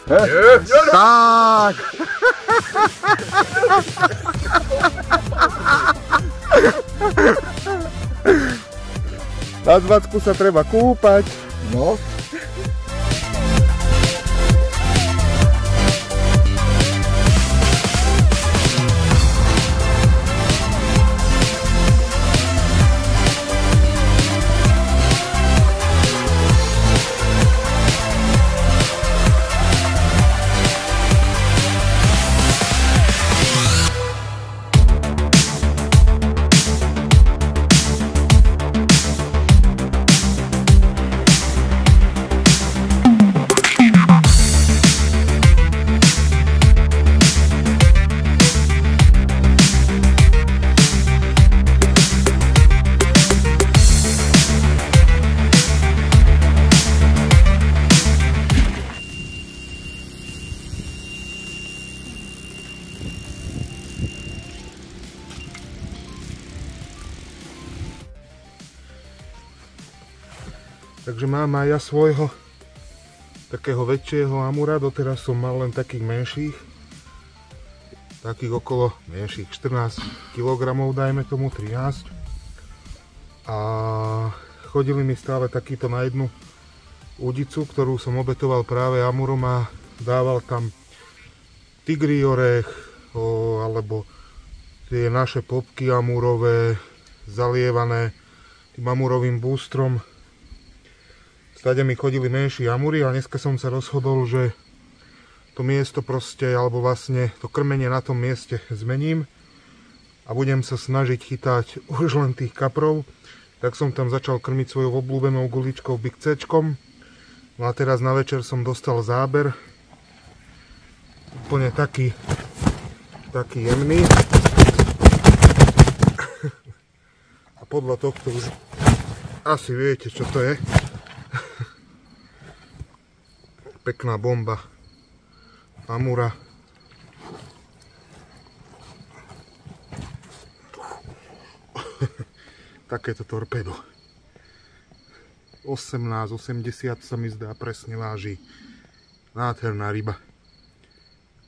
Tak! Na 20 sa treba kúpať. No. Takže mám aj ja svojho takého väčšieho amura, doteraz som mal len takých menších, takých okolo menších 14 kg, dajme tomu 13. A chodili mi stále takýto na jednu údicu, ktorú som obetoval práve amurom a dával tam tigrí orech alebo tie naše popky amurové zalievané tým amurovým bústrom. Stade mi chodili menší amúry a dneska som sa rozhodol, že to miesto proste, alebo vlastne to krmenie na tom mieste zmením a budem sa snažiť chytať už len tých kaprov. Tak som tam začal krmiť svojou obľúbenou guličkou Big C-čkom. No a teraz na večer som dostal záber. Úplne taký jemný. A podľa tohto už asi viete, čo to je. Pekná bomba amura. Takéto torpedo. 18,80 sa mi zdá presne váži. Nádherná ryba.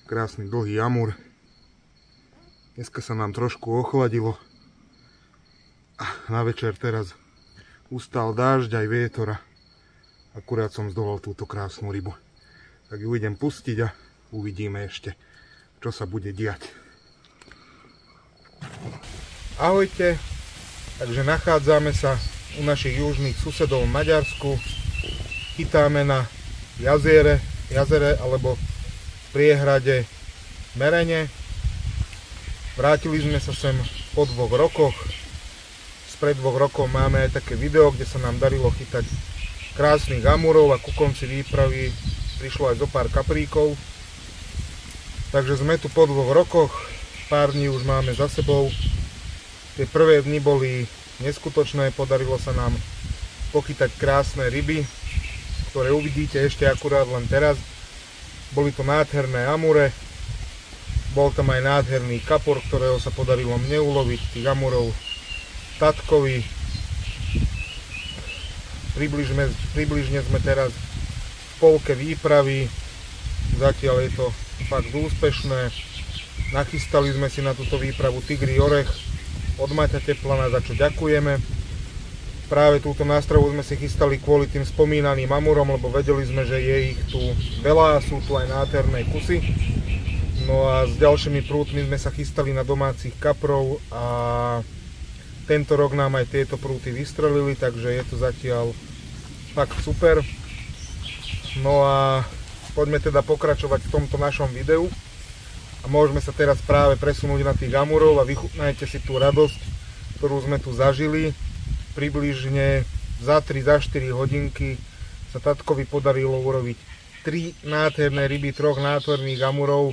Krásny dlhý amur. Dneska sa nám trošku ochladilo. A na večer teraz ustal dážď aj vietor a akurát som zdolal túto krásnu rybu. Tak ju idem pustiť a uvidíme ešte, čo sa bude diať. Ahojte, takže nachádzame sa u našich južných susedov v Maďarsku. Chytáme na jazere alebo priehrade Merene. Vrátili sme sa sem po 2 rokoch. Spred 2 rokov máme aj také video, kde sa nám darilo chytať krásnych amurov a ku konci výpravy prišlo aj zo pár kapríkov. Takže sme tu po 2 rokoch, pár dní už máme za sebou. Tie prvé dni boli neskutočné, podarilo sa nám pochytať krásne ryby, ktoré uvidíte ešte akurát len teraz. Boli to nádherné amure, bol tam aj nádherný kapor, ktorého sa podarilo mne uloviť, tých amurov tatkovi. Približne sme teraz v polke výpravy, zatiaľ je to fakt úspešné. Nachystali sme si na túto výpravu tigrí orech od Maťa Teplana, za čo ďakujeme. Práve túto nástravu sme si chystali kvôli tým spomínaným amurom, lebo vedeli sme, že je ich tu veľa a sú tu aj nádherné kusy. No a s ďalšími prútmi sme sa chystali na domácich kaprov a tento rok nám aj tieto prúty vystrelili, takže je to zatiaľ fakt super. No a poďme teda pokračovať v tomto našom videu a môžeme sa teraz práve presunúť na tých amurov a vychutnajte si tú radosť, ktorú sme tu zažili. Približne za 3-4 hodinky sa tatkovi podarilo urobiť 3 nádherné ryby, 3 nádherných amurov,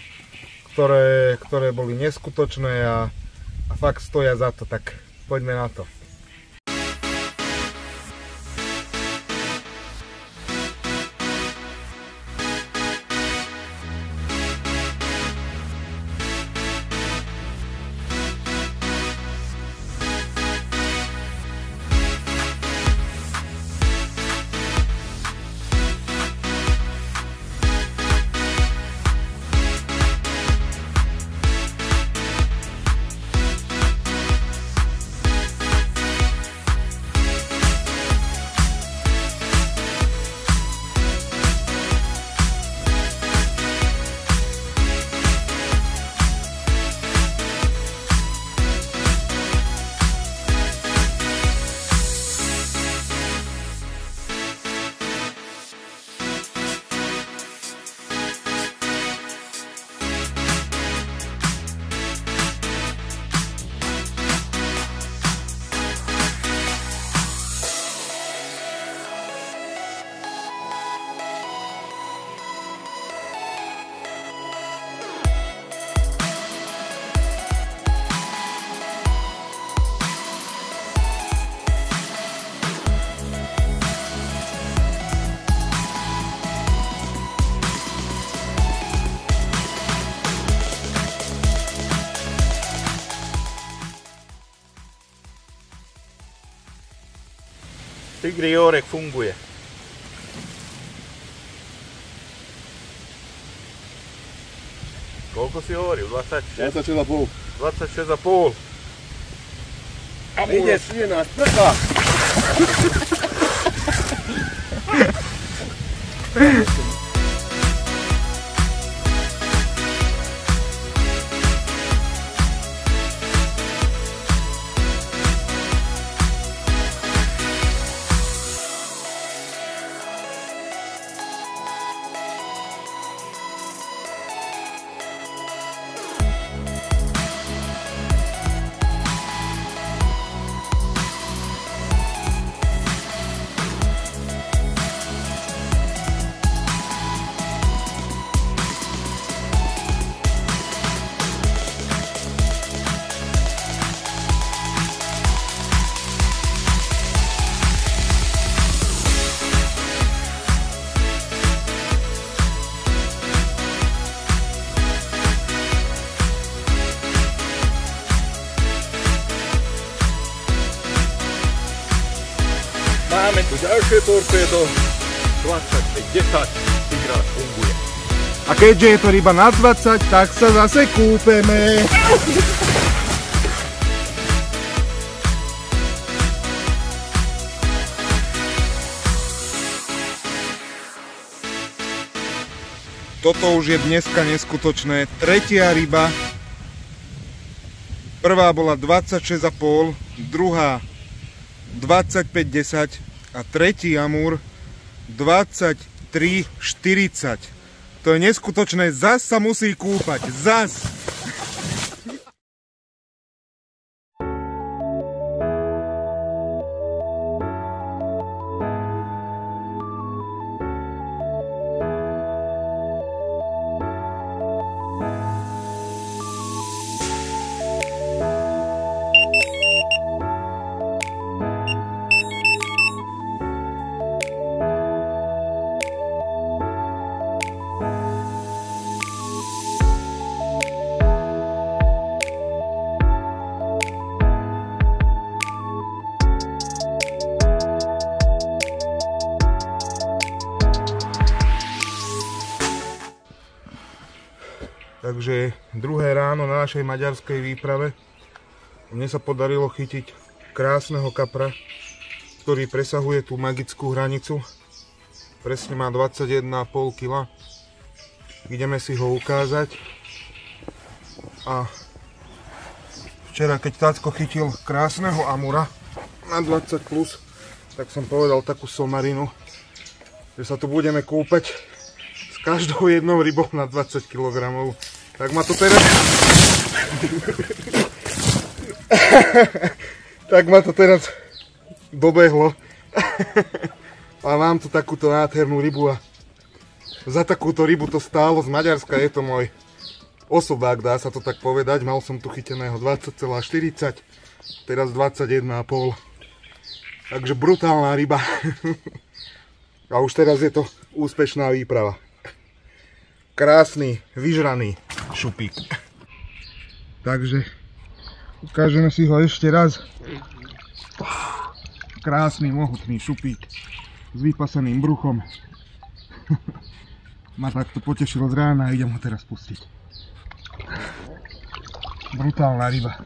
ktoré boli neskutočné a fakt stoja za to, tak poďme na to. Tigri orech funguje. Koľko si hovoril? 26? 26,5. 26,5. Ide si nás prcha. Máme tu ďalšie torpédo, 25-10, Tigras funguje. A keďže je to ryba na 20, tak sa zase kúpeme. Toto už je dneska neskutočné. Tretia ryba. Prvá bola 26,5, druhá 25,10 a tretí amúr 23,40. To je neskutočné, zas sa musí kúpať, zas! Takže druhé ráno na našej maďarskej výprave. Mne sa podarilo chytiť krásneho kapra, ktorý presahuje tú magickú hranicu. Presne má 21,5 kg. Ideme si ho ukázať. A včera, keď tácko chytil krásneho amura na 20+, tak som povedal takú somarinu, že sa tu budeme kúpať s každou jednou rybou na 20 kg. Tak ma to teraz... tak ma to teraz dobehlo. A mám tu takúto nádhernú rybu a za takúto rybu to stálo. Z Maďarska je to môj osobák, dá sa to tak povedať. Mal som tu chyteného 20,40, teraz 21,5. Takže brutálna ryba. A už teraz je to úspešná výprava. Krásny, vyžraný šupík. Takže ukážeme si ho ešte raz. Krásny, mohutný šupík s vypaseným bruchom. Ma takto potešilo z rána a idem ho teraz pustiť. Brutálna ryba.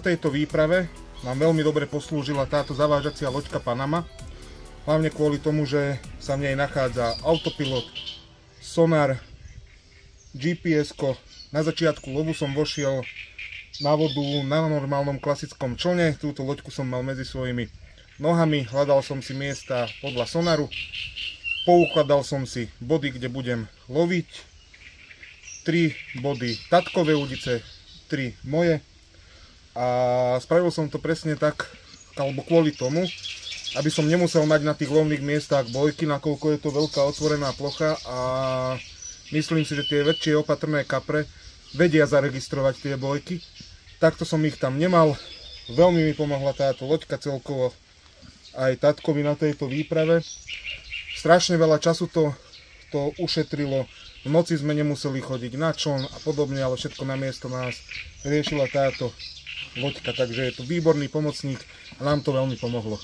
tejto výprave nám veľmi dobre poslúžila táto zavážacia loďka Panama. Hlavne kvôli tomu, že sa v nej nachádza autopilot, sonar, GPS-ko. Na začiatku lovu som vošiel na vodu na normálnom klasickom člne. Túto loďku som mal medzi svojimi nohami. Hľadal som si miesta podľa sonaru. Poukladal som si body, kde budem loviť. 3 body tatkové udice, 3 moje. A spravil som to presne tak, alebo kvôli tomu, aby som nemusel mať na tých lovných miestach bojky, nakoľko je to veľká otvorená plocha a myslím si, že tie väčšie opatrné kapre vedia zaregistrovať tie bojky. Takto som ich tam nemal. Veľmi mi pomohla táto loďka celkovo aj tatkovi na tejto výprave. Strašne veľa času to ušetrilo. V noci sme nemuseli chodiť na čln a podobne, ale všetko namiesto nás riešila táto loďka. Takže je to výborný pomocník a nám to veľmi pomohlo.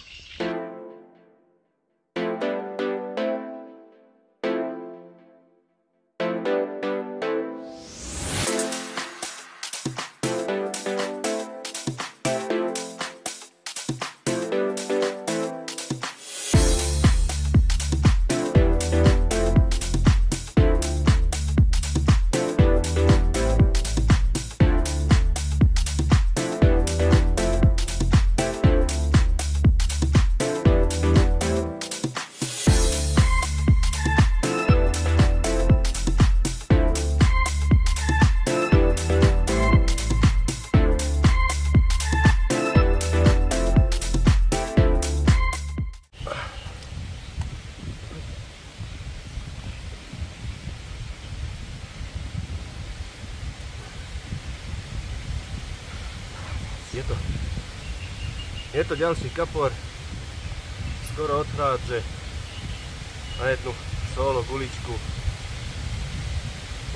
Je to ďalší kapor, skoro odchádza na jednu solo guličku,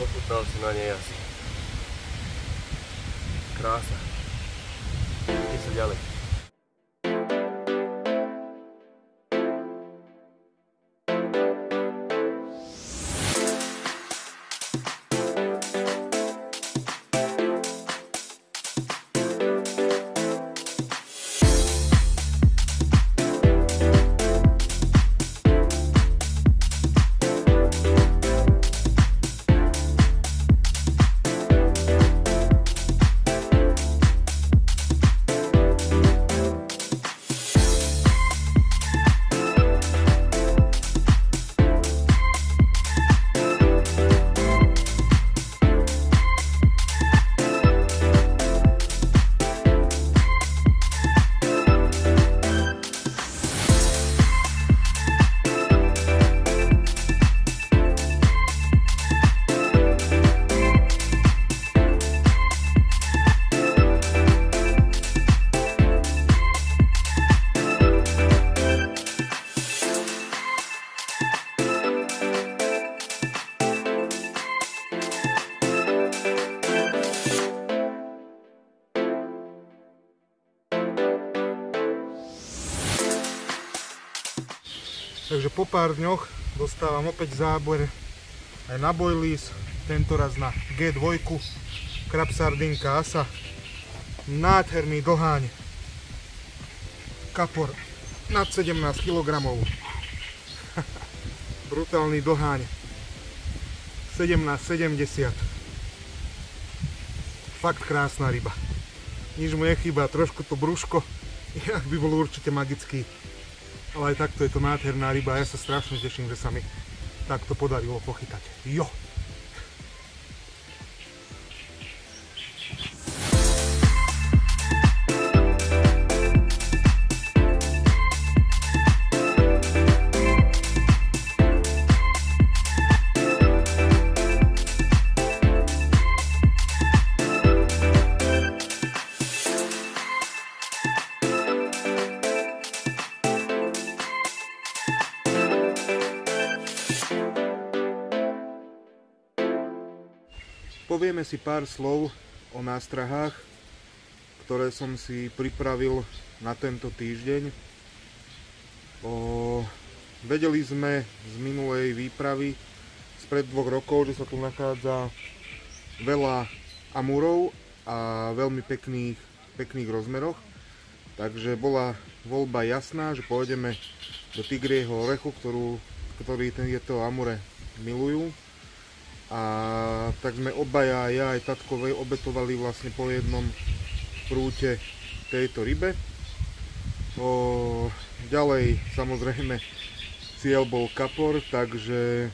pochutnal si na nej asi. Krása. Ideme sa ďalej. Takže po pár dňoch dostávam opäť záber aj na boilies, tento raz na G2, krab sardinka asa, nádherný doháň, kapor nad 17 kg, brutálny doháň, 17,70, fakt krásna ryba, nič mu nechýba, trošku to brúško, inak by bol určite magický. Ale aj takto je to nádherná ryba a ja sa strašne teším, že sa mi takto podarilo pochytať. Jo! Povieme si pár slov o nástrahách, ktoré som si pripravil na tento týždeň. Vedeli sme z minulej výpravy spred 2 rokov, že sa tu nachádza veľa amúrov a veľmi pekných pekných rozmeroch. Takže bola voľba jasná, že pôjdeme do tigrieho orechu, ktorý tieto amure milujú. A tak sme obaja, ja aj tatko, obetovali vlastne po jednom prúte tejto rybe. Ďalej samozrejme cieľ bol kapor, takže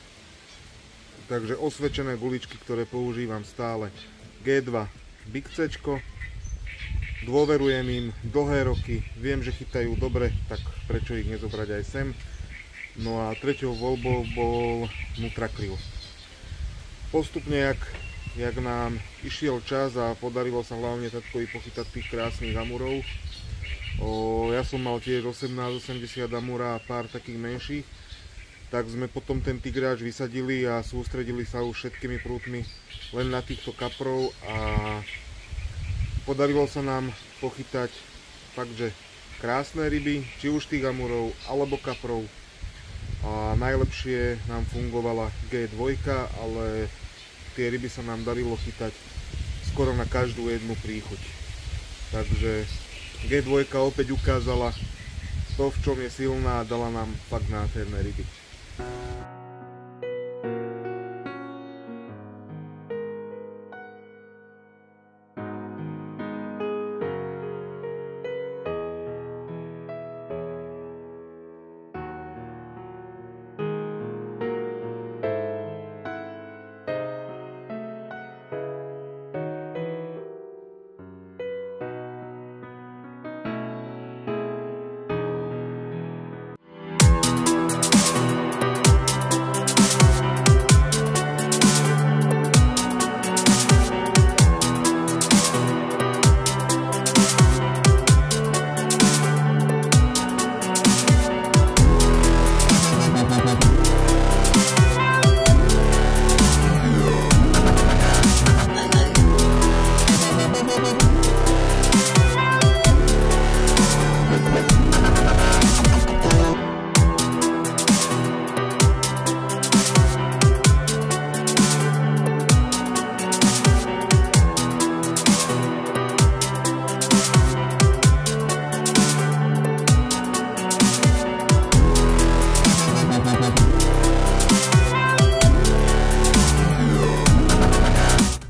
osvedčené guličky, ktoré používam stále. G2 Big C-čko. Dôverujem im dlhé roky, viem, že chytajú dobre, tak prečo ich nezobrať aj sem. No a treťou voľbou bol Nutracryl. Postupne, jak nám išiel čas a podarilo sa hlavne tatkovi pochytať tých krásnych amurov. Ja som mal tiež 18-80 amura a pár takých menších, tak sme potom ten tigráč vysadili a sústredili sa už všetkými prútmi len na týchto kaprov a podarilo sa nám pochytať fakt, že krásne ryby, či už tých amurov alebo kaprov. A najlepšie nám fungovala G2, ale tie ryby sa nám darilo chytať skoro na každú jednu príchuť. Takže G2 opäť ukázala to, v čom je silná a dala nám fakt nádherné ryby.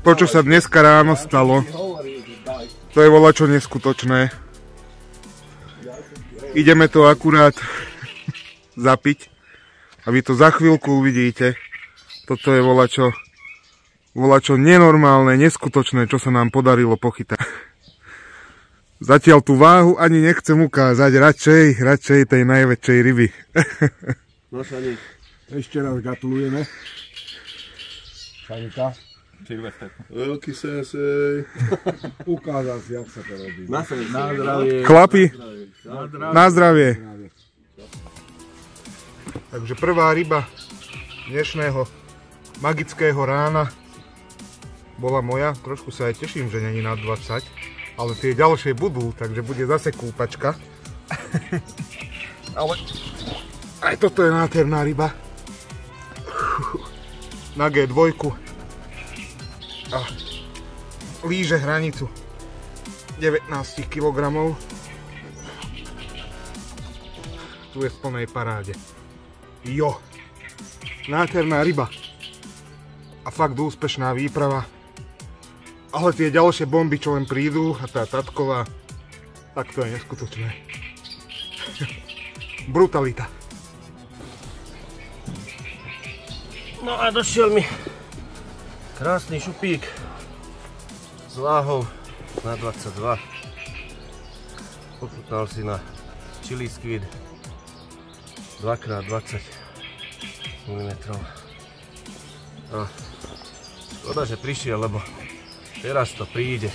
To, čo sa dneska ráno stalo, to je voľačo neskutočné. Ideme to akurát zapiť a vy to za chvíľku uvidíte. Toto je voľačo nenormálne, neskutočné, čo sa nám podarilo pochytať. Zatiaľ tú váhu ani nechcem ukázať, radšej tej najväčšej ryby. No Šani, ešte raz gratulujeme. Šanika. Veľký sensej. Ukázal si, jak sa to robí. Na zdravie. Chlapi, na zdravie. Takže prvá ryba dnešného magického rána bola moja. Trošku sa aj teším, že není nad 20, ale tie ďalšie budú, takže bude zase kúpačka. Ale aj toto je nádherná ryba. Na G2. A líže hranicu 19 kg. Tu je v plnej paráde. Jo, nádherná ryba a fakt úspešná výprava. Ale tie ďalšie bomby, čo len prídu, a tá tatková, tak to je neskutočné. Brutalita. No a došiel mi krásny šupík s váhou na 22. Pochutnal si na chili squid 2x20 mm. A škoda, že prišiel, lebo teraz to príde.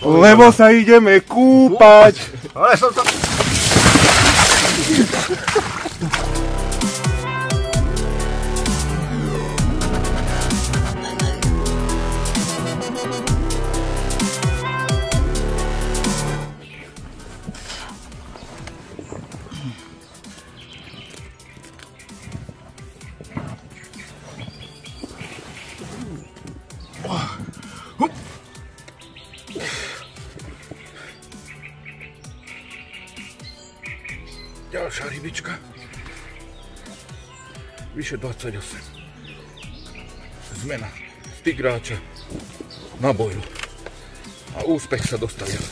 Lebo sa ideme kúpať. Ale som to... Ďalšia rybička. Vyše 28. Zmena z tigráča na boju. A úspech sa dostavil.